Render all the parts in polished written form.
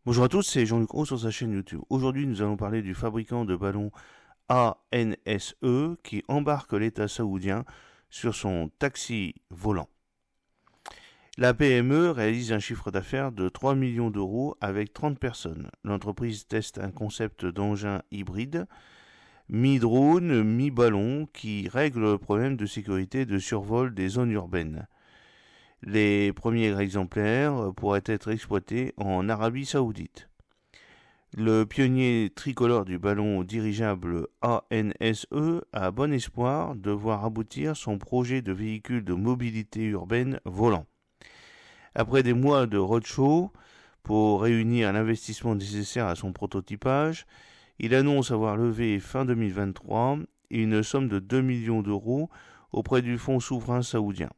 Bonjour à tous, c'est Jean-Luc Roux sur sa chaîne YouTube. Aujourd'hui, nous allons parler du fabricant de ballons ANSE qui embarque l'État saoudien sur son taxi volant. La PME réalise un chiffre d'affaires de 3 millions d'euros avec 30 personnes. L'entreprise teste un concept d'engin hybride, mi-drone, mi-ballon, qui règle le problème de sécurité de survol des zones urbaines. Les premiers exemplaires pourraient être exploités en Arabie Saoudite. Le pionnier tricolore du ballon dirigeable ANSE a bon espoir de voir aboutir son projet de véhicule de mobilité urbaine volant. Après des mois de roadshow pour réunir l'investissement nécessaire à son prototypage, il annonce avoir levé fin 2023 une somme de 2 millions d'euros auprès du fonds souverain saoudien.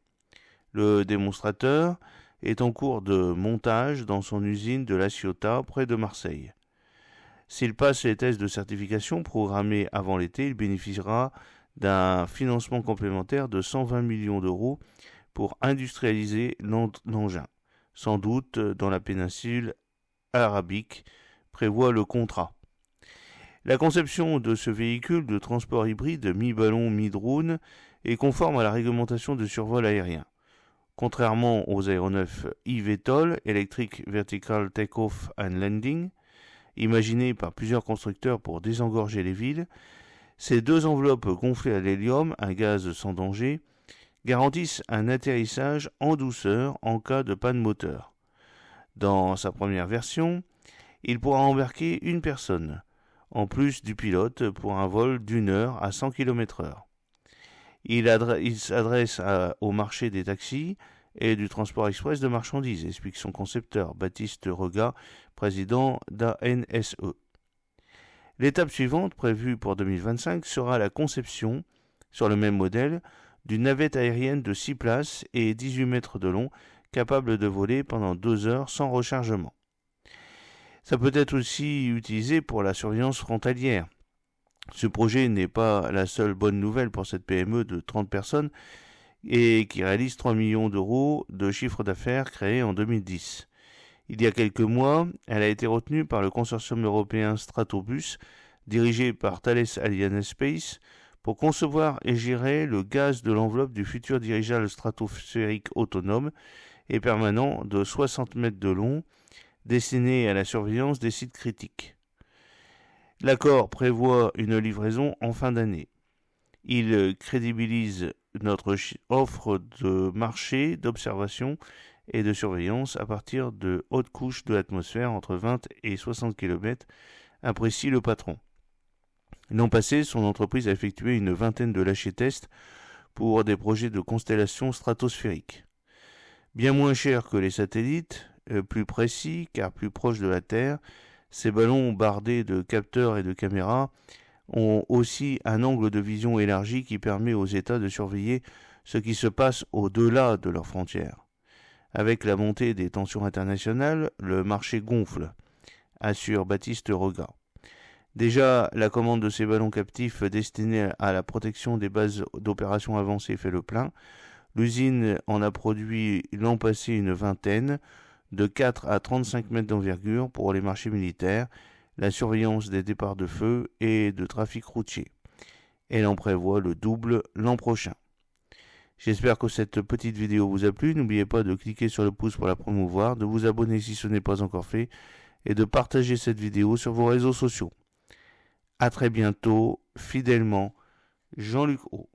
Le démonstrateur est en cours de montage dans son usine de La Ciotat près de Marseille. S'il passe les tests de certification programmés avant l'été, il bénéficiera d'un financement complémentaire de 120 millions d'euros pour industrialiser l'engin. Sans doute dans la péninsule arabique, prévoit le contrat. La conception de ce véhicule de transport hybride mi-ballon mi-drone est conforme à la réglementation de survol aérien. Contrairement aux aéronefs eVTOL, Electric Vertical Takeoff and Landing, imaginés par plusieurs constructeurs pour désengorger les villes, ces deux enveloppes gonflées à l'hélium, un gaz sans danger, garantissent un atterrissage en douceur en cas de panne moteur. Dans sa première version, il pourra embarquer une personne, en plus du pilote pour un vol d'1 heure à 100 km/h. Il s'adresse au marché des taxis et du transport express de marchandises, explique son concepteur, Baptiste Rega, président d'ANSE. L'étape suivante, prévue pour 2025, sera la conception, sur le même modèle, d'une navette aérienne de 6 places et 18 mètres de long, capable de voler pendant 2 heures sans rechargement. Ça peut être aussi utilisé pour la surveillance frontalière. Ce projet n'est pas la seule bonne nouvelle pour cette PME de 30 personnes et qui réalise 3 millions d'euros de chiffre d'affaires créé en 2010. Il y a quelques mois, elle a été retenue par le consortium européen Stratobus, dirigé par Thales Alenia Space, pour concevoir et gérer le gaz de l'enveloppe du futur dirigeable stratosphérique autonome et permanent de 60 mètres de long, destiné à la surveillance des sites critiques. L'accord prévoit une livraison en fin d'année. Il crédibilise notre offre de marché, d'observation et de surveillance à partir de hautes couches de l'atmosphère entre 20 et 60 km, apprécie le patron. L'an passé, son entreprise a effectué une vingtaine de lâchers-tests pour des projets de constellation stratosphérique. Bien moins cher que les satellites, plus précis car plus proches de la Terre, ces ballons bardés de capteurs et de caméras ont aussi un angle de vision élargi qui permet aux États de surveiller ce qui se passe au-delà de leurs frontières. Avec la montée des tensions internationales, le marché gonfle, assure Baptiste Rega. Déjà, la commande de ces ballons captifs destinés à la protection des bases d'opérations avancées fait le plein. L'usine en a produit l'an passé une vingtaine, de 4 à 35 mètres d'envergure pour les marchés militaires, la surveillance des départs de feu et de trafic routier. Elle en prévoit le double l'an prochain. J'espère que cette petite vidéo vous a plu. N'oubliez pas de cliquer sur le pouce pour la promouvoir, de vous abonner si ce n'est pas encore fait et de partager cette vidéo sur vos réseaux sociaux. À très bientôt, fidèlement, Jean-Luc Roux.